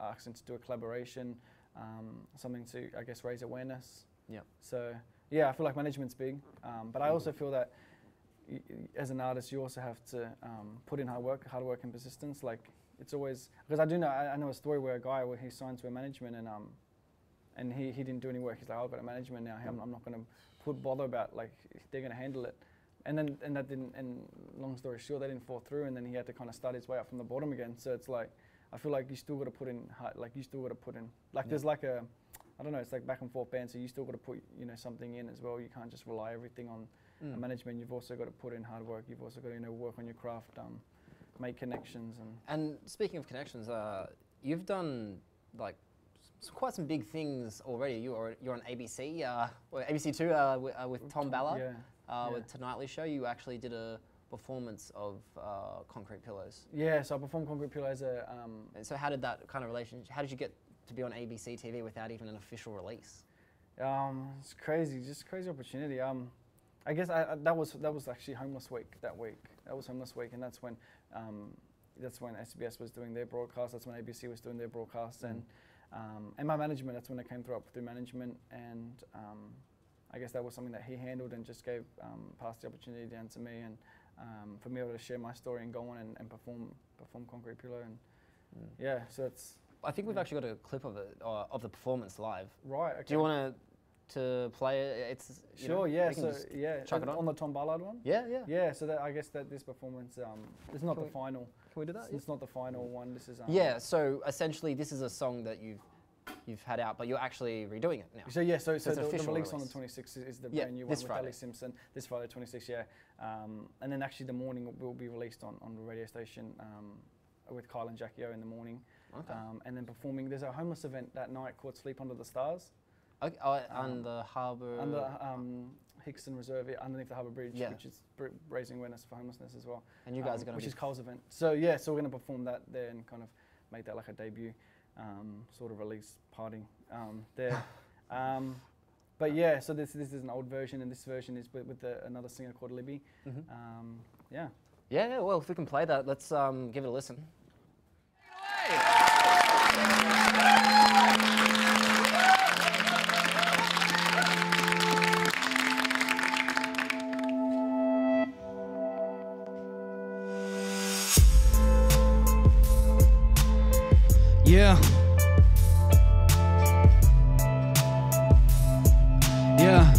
asking to do a collaboration, something to I guess raise awareness. Yeah. So yeah, I feel like management's big, but I also feel that as an artist, you also have to put in hard work and persistence. Like it's always, because I know a story where a guy he signed to a management and he didn't do any work. He's like, I've got a management now. I'm not going to bother about like they're going to handle it. And that didn't. And long story short, that didn't fall through. And then he had to kind of start his way up from the bottom again. So it's like I feel like you still got to put in there's like a, I don't know, it's like back and forth band. So you still got to put something in as well. You can't just rely everything on management. You've also got to put in hard work. You've also got to work on your craft, make connections. And speaking of connections, you've done like quite some big things already. You're on ABC, ABC2 with Tom Ballard, with Tonightly Show. You actually did a performance of Concrete Pillows. Yeah, so I performed Concrete Pillows. So how did that kind of relationship? How did you get to be on ABC TV without even an official release? It's crazy, just crazy opportunity. I guess that was actually Homeless Week that week. That was Homeless Week, and that's when SBS was doing their broadcast. That's when ABC was doing their broadcast, and my management. That's when it came through management, and I guess that was something that he handled and just passed the opportunity down to me, and for me able to share my story and go on and perform Concrete Pillow, and so it's. I think we've actually got a clip of it of the performance live. Right. Okay. Do you want to play it? It's sure. So chuck it on the Tom Ballard one. Yeah. So that I guess that this performance it's not the final. Can we do that? It's not the final one. This is. So essentially, this is a song that you've had out, but you're actually redoing it now. So the release on the 26th is the brand new one with Friday. Ali Simpson. This Friday, 26th. And then actually the morning will be released on the radio station. with Kyle and Jackie O in the morning. Okay. And then performing. There's a homeless event that night called Sleep Under the Stars. Okay, on the harbour. Under Hickson Reserve, underneath the Harbour Bridge, Yeah. which is raising awareness for homelessness as well. And you guys are going to which be... is Kyle's event. So yeah, so we're going to perform that there and kind of make that like a debut sort of release party there. But yeah, so this is an old version, and this version is with another singer called Libby. Yeah. Yeah, well, if we can play that, let's give it a listen. Yeah. Yeah.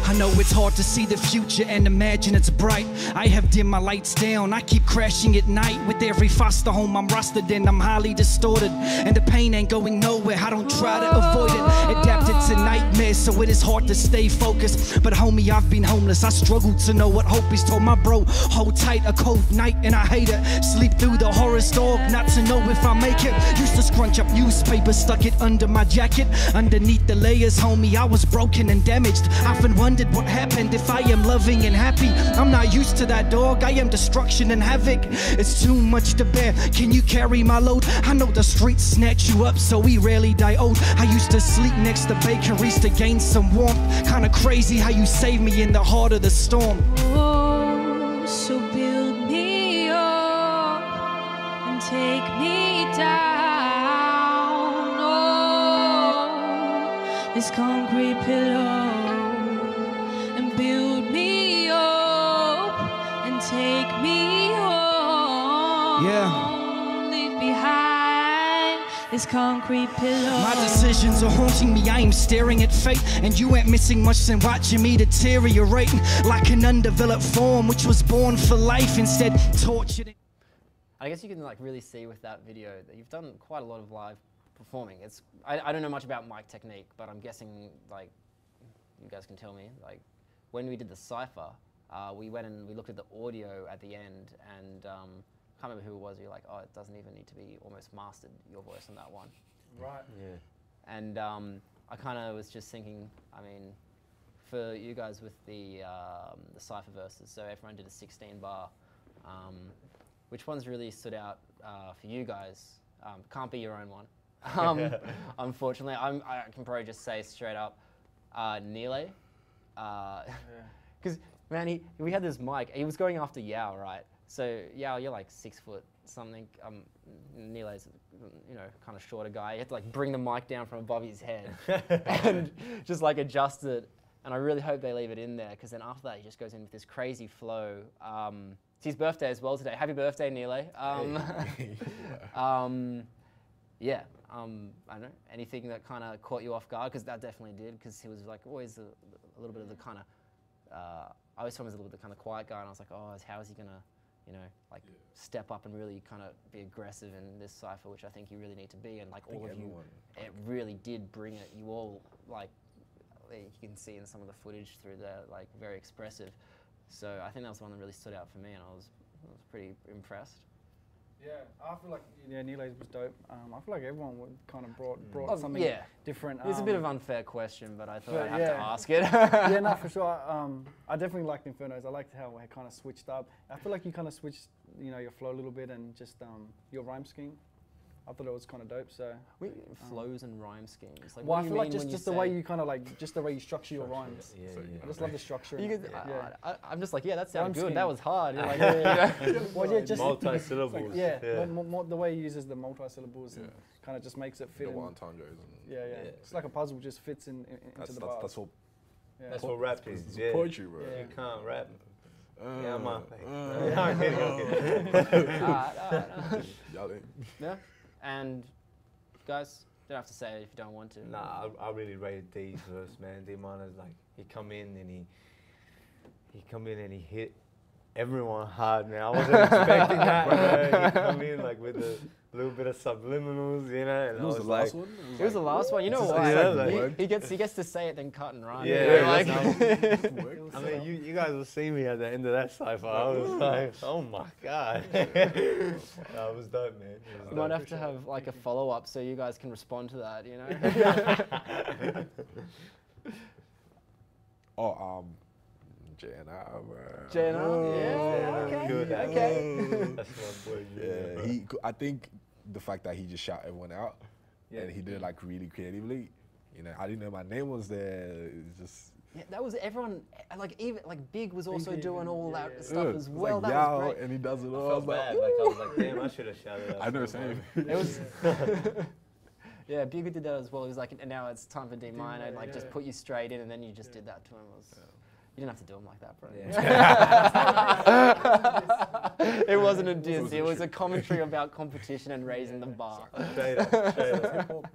I know it's hard to see the future and imagine it's bright. I have dimmed my lights down, I keep crashing at night. With every foster home I'm rusted and I'm highly distorted. And the pain ain't going nowhere, I don't try to avoid it. Adapted to nightmares, so it is hard to stay focused. But homie, I've been homeless, I struggle to know what hope is. Told my bro, hold tight, a cold night and I hate it. Sleep through the horror storm, not to know if I make it. Used to scrunch up newspaper, stuck it under my jacket. Underneath the layers, homie, I was broken and damaged. Often wondered what happened if I am loving and happy. I'm not used to that, dog, I am destruction and havoc. It's too much to bear, can you carry my load? I know the streets snatch you up, so we rarely die old. I used to sleep next to bakeries to gain some warmth. Kinda crazy how you saved me in the heart of the storm. Oh, so build me up and take me down. Oh, this concrete pillow. Build me up and take me home. Yeah. Leave behind this concrete pillow. My decisions are haunting me, I am staring at fate. And you ain't missing much than watching me deteriorate like an undeveloped form which was born for life, instead tortured. I guess you can like really see with that video that you've done quite a lot of live performing. I don't know much about mic technique, but I'm guessing like you guys can tell me, like when we did the Cypher, we went and we looked at the audio at the end, and I can't remember who it was. You're like, oh, it doesn't even need to be almost mastered, your voice on that one. Right. Yeah. And I kind of was just thinking, I mean, for you guys with the Cypher verses, so everyone did a 16 bar. Which ones really stood out for you guys? Can't be your own one. Unfortunately, I can probably just say straight up, Nile. Because man, we had this mic. He was going after Yao, right? So Yao, you're like 6 foot something. Nile's, you know, kind of shorter guy. You had to like bring the mic down from above his head and just like adjust it. And I really hope they leave it in there, because then after that he just goes in with this crazy flow. It's his birthday as well today. Happy birthday, Nile. Yeah. I don't know, anything that kind of caught you off guard? Because that definitely did, because he was like always a little bit of the kind of, I always thought he was a little bit the kind of quiet guy, and I was like, oh, how is he gonna, you know, like step up and really kind of be aggressive in this Cypher, which I think you really need to be, and like all of you, it really did bring it. You all, like, you can see in some of the footage through there, like very expressive. So I think that was the one that really stood out for me, and I was pretty impressed. Yeah, I feel like Nile's was dope. I feel like everyone would kind of brought something different. It's a bit of an unfair question, but I thought I'd have to ask it. Yeah, no, for sure. I definitely liked Infernos. I liked how it kind of switched up. I feel like you kind of switched, you know, your flow a little bit, and just your rhyme scheme. I thought it was kind of dope. So flows and rhyme schemes. Like, well, I feel like just the way you kind of like, just the way you structure your rhymes. I just love the structure. I'm just like, yeah, that sounded good. Scheme. That was hard. You're like, well, yeah, just multi-syllables. Like, the way he uses the multi-syllables and kind of just makes it fit. The entendres. Yeah. It's like a puzzle, just fits into the bars. That's all. That's what rap is. It's poetry, bro. You can't rap. Yeah, I'm on. Yeah. And guys, don't have to say it if you don't want to. Nah, I really rated D's verse, man. D.Minor's like, he come in and he hit everyone hard, man. I wasn't expecting that. You know, you come in like with a little bit of subliminals, you know, and It I was was the like, last one? It was the last one. You know It's why? just like word. He gets to say it, then cut and run. Yeah, like, I mean, you guys will see me at the end of that cypher. I was like, oh my god, I was dope, man. It was you might dope. have to have like a follow up so you guys can respond to that. You know. Oh, JNR, bro. JNR? Yeah, Good, okay. That's my boy. Yeah, I think the fact that he just shout everyone out, Yeah. and he did it like really creatively. You know, I didn't know my name was there. It's just. Yeah, that was everyone. Like even like Big was also Big, doing all yeah, that yeah. stuff as It's well. like, That was "Yow," great. and he does it I all. felt bad. Like I was like, damn, I should have shouted out. I know, for him, same. It was. Yeah, Big did that as well. It was like, and now it's time for D.Minor, and like just put you straight in, and then you just did that to him. It was, you didn't have to do him like that, bro. Yeah. It wasn't a diss. It was a commentary about competition and raising the bar. Straight up, straight up.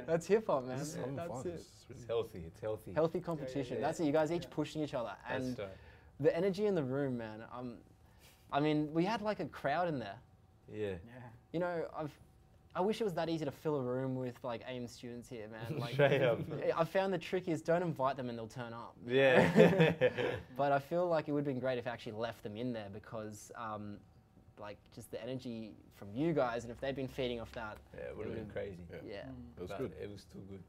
That's hip hop, man. It's having That's fun. it. It's healthy. It's healthy. Healthy competition. That's it. You guys each pushing each other, and That's right. the energy in the room, man. I mean, we had like a crowd in there. Yeah. You know, I wish it was that easy to fill a room with like AIM students here, man. Like, Straight up. I found the trick is don't invite them and they'll turn up. Yeah. But I feel like it would have been great if I actually left them in there because, like, just the energy from you guys, and if they'd been feeding off that, Yeah, it would have been crazy. yeah. It was But good. It was too good.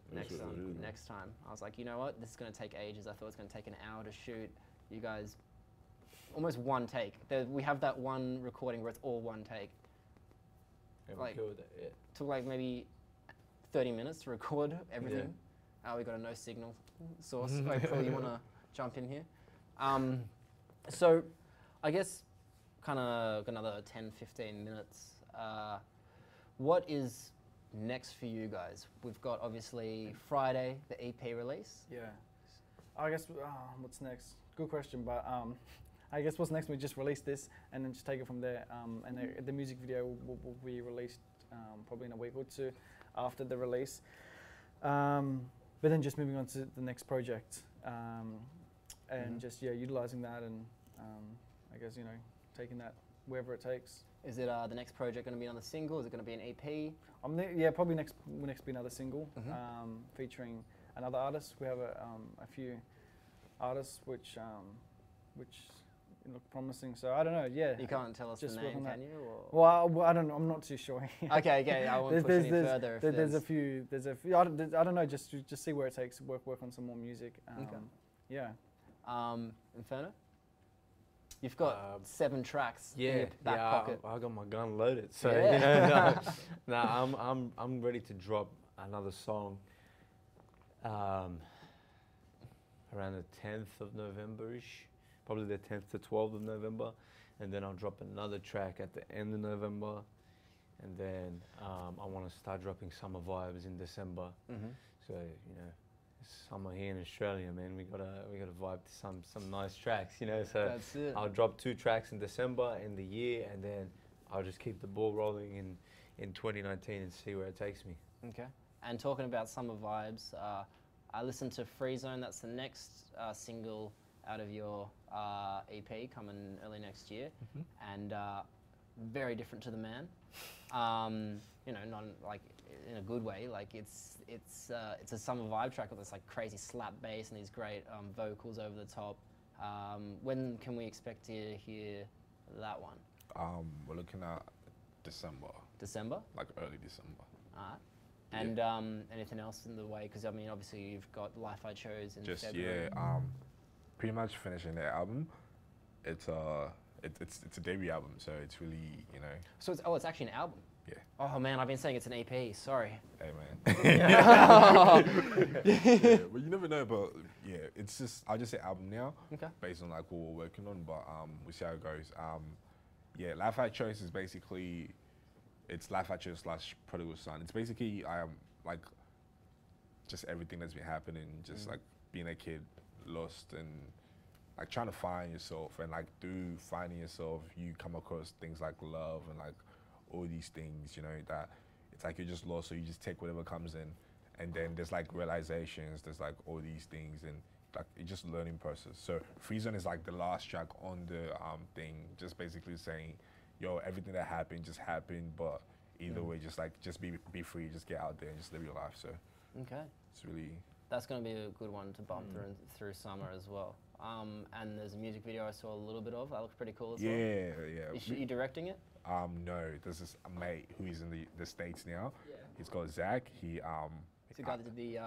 Next time, I was like, you know what, this is going to take ages. I thought it was going to take an hour to shoot. You guys, almost one take. We have that one recording where it's all one take. And Like- we killed it. Yeah. Took like maybe 30 minutes to record everything. We got a no signal source. April, you want to jump in here? So I guess kind of another 10, 15 minutes. What is next for you guys? We've got obviously Friday, the EP release. Yeah. I guess, what's next? Good question, but I guess what's next, we just release this and then just take it from there. And the music video will be released probably in a week or two after the release. But then just moving on to the next project and just, utilizing that and I guess, taking that wherever it takes. Is it the next project going to be another single? Is it going to be an EP? Probably next be another single featuring another artist. We have a few artists which look promising. So I don't know. Yeah, You can't tell us the just name, work on that. can you? Or? Well, I don't know. I'm not too sure. Okay. I won't push any further. If There's a few. I don't know. Just see where it takes. Work on some more music. Okay. Yeah. Inferno. You've got 7 tracks in your back pocket. I got my gun loaded. So Yeah. I'm ready to drop another song. Around the 10th of November-ish, probably the 10th to 12th of November, and then I'll drop another track at the end of November, and then I want to start dropping summer vibes in December. So it's summer here in Australia, man. We gotta vibe to some nice tracks, So That's it. I'll drop 2 tracks in December in the year, and then I'll just keep the ball rolling in 2019 and see where it takes me. Okay. And talking about summer vibes, I listened to Free Zone. That's the next single out of your EP coming early next year, and very different to the man. Not like in a good way. Like it's a summer vibe track with this like crazy slap bass and these great vocals over the top. When can we expect to hear that one? We're looking at December, December. like early December. Alright. And anything else in the way? Because I mean, obviously you've got Life I Chose in February. Pretty much finishing their album. It's a debut album, so it's really So it's actually an album. Yeah. Oh man, I've been saying it's an EP. Sorry. Hey man. Yeah, well, you never know, but yeah, it's just I'll just say album now. Okay. Based on like what we're working on, but we'll see how it goes. Yeah, Life I Chose is basically it's Life I Chose / Prodigal Son. It's basically like just everything that's been happening, just like being a kid, lost and like trying to find yourself, and like through finding yourself, you come across things like love and like all these things, that it's like you're just lost, so you just take whatever comes in, and then there's like realizations, there's like all these things, and like it's just learning process. So Free Zone is like the last track on the thing, just basically saying, yo, everything that happened just happened, but either way, just be free, just get out there and just live your life. So okay, it's really, that's going to be a good one to bump through summer as well. And there's a music video I saw a little bit of. That looks pretty cool as well. yeah. Is you directing it? No, there's this mate who is in the States now. Yeah. He's called Zach. It's the guy that did the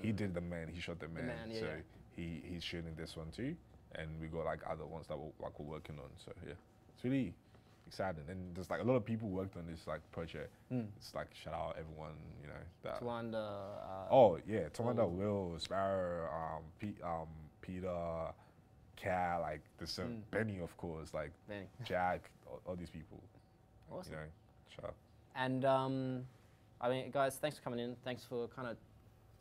he did The Man. He shot The Man. Yeah, so he's shooting this one too, and we got like other ones that we're working on. So yeah, it's really exciting. And there's like a lot of people worked on this like project. It's like shout out everyone, you know. That. Tawanda. Oh yeah, Tawanda, Will, Sparrow, Peter, Cal, like there's Benny, of course, like Benny. Jack, all these people. Awesome. You know, shout out. And I mean, guys, thanks for coming in. Thanks for kind of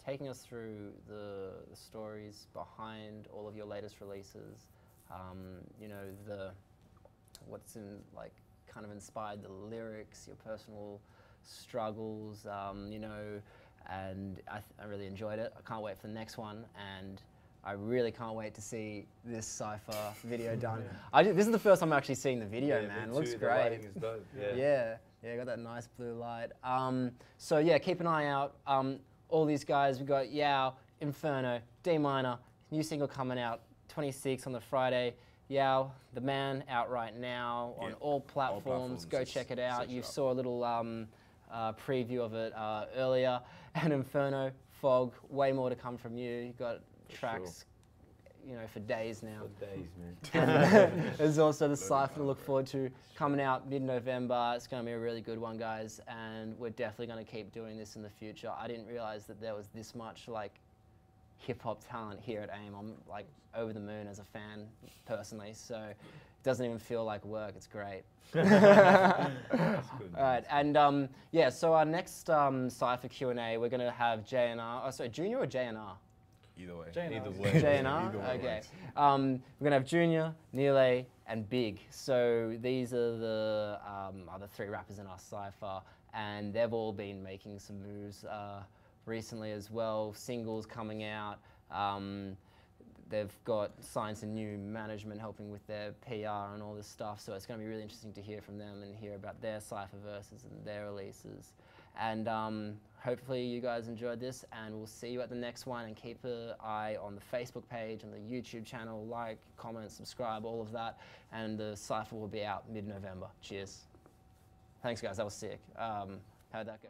taking us through the stories behind all of your latest releases. You know, what's in like kind of inspired the lyrics, your personal struggles. You know, and I really enjoyed it. I can't wait for the next one, and I really can't wait to see this Cypher video done. This is the first time I'm actually seeing the video, man. It looks great. The lighting is dope. Yeah, got that nice blue light. So yeah, keep an eye out. All these guys, we got Yao, Inferno, D.Minor, new single coming out 26 on the Friday. Yao, The Man, out right now on all platforms. Go check it out. You saw a little preview of it earlier. And Inferno, Fog, way more to come from you. You got tracks, you know, for days now. For days, man. And there's also the Cypher to look forward to coming out mid-November. It's going to be a really good one, guys, and we're definitely going to keep doing this in the future. I didn't realize that there was this much like hip-hop talent here at AIM. I'm like over the moon as a fan personally, so it doesn't even feel like work. It's great. That's good. All right, and yeah, so our next Cypher Q&A, we're going to have JNR. Oh, sorry, Junior or JNR? Either way. Either way. JNR? Okay. We're going to have Junior, Nile, and Big. So these are the other three rappers in our Cypher, and they've all been making some moves recently as well. Singles coming out. They've got signed some new management helping with their PR and all this stuff. So it's going to be really interesting to hear from them and hear about their Cypher verses and their releases. And hopefully you guys enjoyed this, and we'll see you at the next one. And keep an eye on the Facebook page and the YouTube channel. Like, comment, subscribe, all of that. And the Cypher will be out mid-November. Cheers. Thanks, guys. That was sick. How'd that go?